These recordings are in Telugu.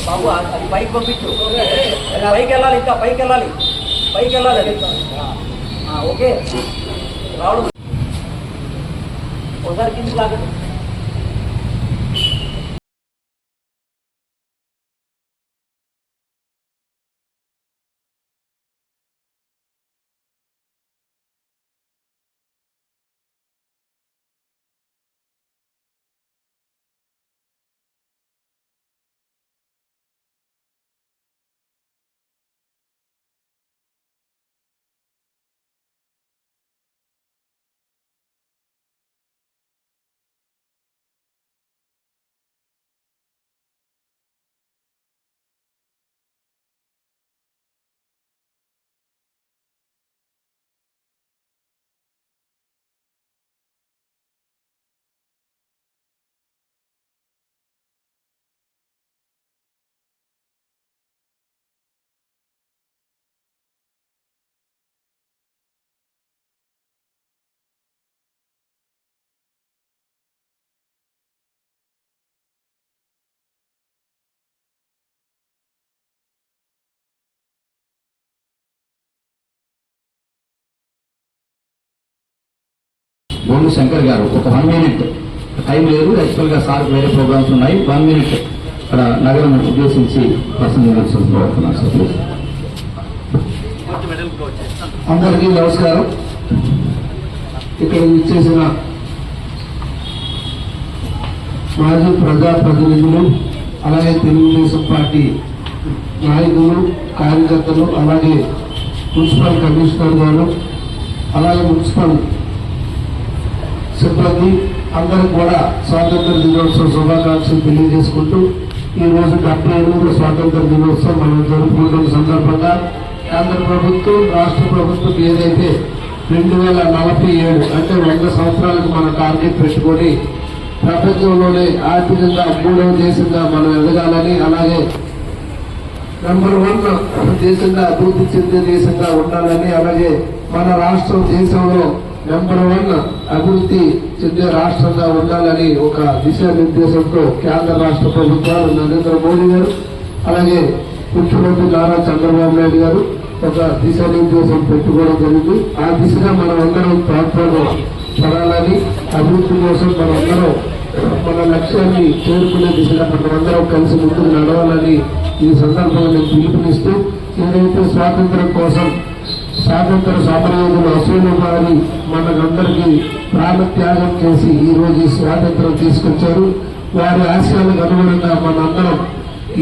బాబు అది పైకి పంపించు, పైకి వెళ్ళాలి, ఇంకా పైకి వెళ్ళాలి, పైకి వెళ్ళాలి అది. ఓకే రావడం ఒకసారి కిందికి లాగండి. గోండు శంకర్ గారు ఒక 1 minute టైం లేదు, యాక్చువల్ గా సార్ వేరే ప్రోగ్రామ్స్ ఉన్నాయి. 1 minute ఇక్కడ నగరం ఉద్దేశించి ప్రసంగించాల్సిన. అందరికీ నమస్కారం. ఇక్కడ ఇచ్చేసిన మాజీ ప్రజాప్రతినిధులు, అలాగే తెలుగుదేశం పార్టీ నాయకులు, కార్యకర్తలు, అలాగే మున్సిపల్ కమిషనర్ గారు, అలాగే మున్సిపల్ సిబ్బంది అందరికి కూడా స్వాతంత్ర దినోత్సవ శుభాకాంక్షలు తెలియజేసుకుంటూ ఈ రోజు 78వ స్వాతంత్ర దినోత్సవం మనం జరుపుకుంటున్న సందర్భంగా కేంద్ర ప్రభుత్వం, రాష్ట్ర ప్రభుత్వం ఏదైతే 2047 అంటే 100 సంవత్సరాలకు మన టార్గెట్ పెట్టుకొని ప్రపంచంలోనే ఆర్థికంగా 3వ దేశంగా మనం ఎదగాలని, అలాగే నెంబర్ 1 దేశంగా అభివృద్ధి చెందే దేశంగా ఉండాలని, అలాగే మన రాష్ట్రం దేశంలో నెంబర్ 1 అభివృద్ధి చెందే రాష్ట్రంగా ఉండాలని ఒక దిశానిర్దేశంతో కేంద్ర రాష్ట్ర ప్రభుత్వాలు నరేంద్ర మోడీ గారు, అలాగే ముఖ్యమంత్రి నారా చంద్రబాబు నాయుడు గారు ఒక దిశానిర్దేశం పెట్టుకోవడం జరిగింది. ఆ దిశగా మనం అందరం పడాలని, అభివృద్ధి కోసం మనందరం మన లక్ష్యాన్ని చేరుకునే దిశగా మనమందరం కలిసి ముందుకు నడవాలని ఈ సందర్భంగా నేను పిలుపునిస్తూ, ఏదైతే స్వాతంత్రం కోసం స్వాతంత్ర సమరయోధులు అసూలు వారి మనకందరికీ ప్రాణత్యాగం చేసి ఈ రోజు ఈ స్వాతంత్రం తీసుకొచ్చారు. వారి ఆశయాలకు అనుగుణంగా మనందరం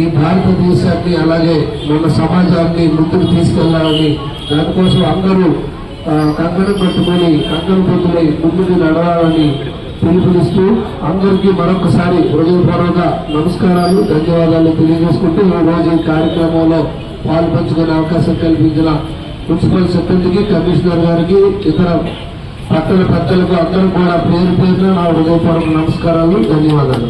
ఈ భారతదేశాన్ని, అలాగే మన సమాజాన్ని ముందుకు తీసుకెళ్లాలని, దానికోసం అందరూ కంకణం కట్టుకొని కంకణ పొద్దులై ముందుకు నడవాలని పిలుపునిస్తూ అందరికీ మరొకసారి హృదయపూర్వక నమస్కారాలు, ధన్యవాదాలు తెలియజేసుకుంటూ ఈ రోజు ఈ కార్యక్రమంలో పాల్పంచుకునే అవకాశం కల్పించిన మున్సిపల్ సిబ్బందికి, కమిషనర్ గారికి, ఇతర పట్టణ పెద్దలకు అందరూ కూడా పేరు పేరున నా హృదయపూర్వక నమస్కారాలు, ధన్యవాదాలు.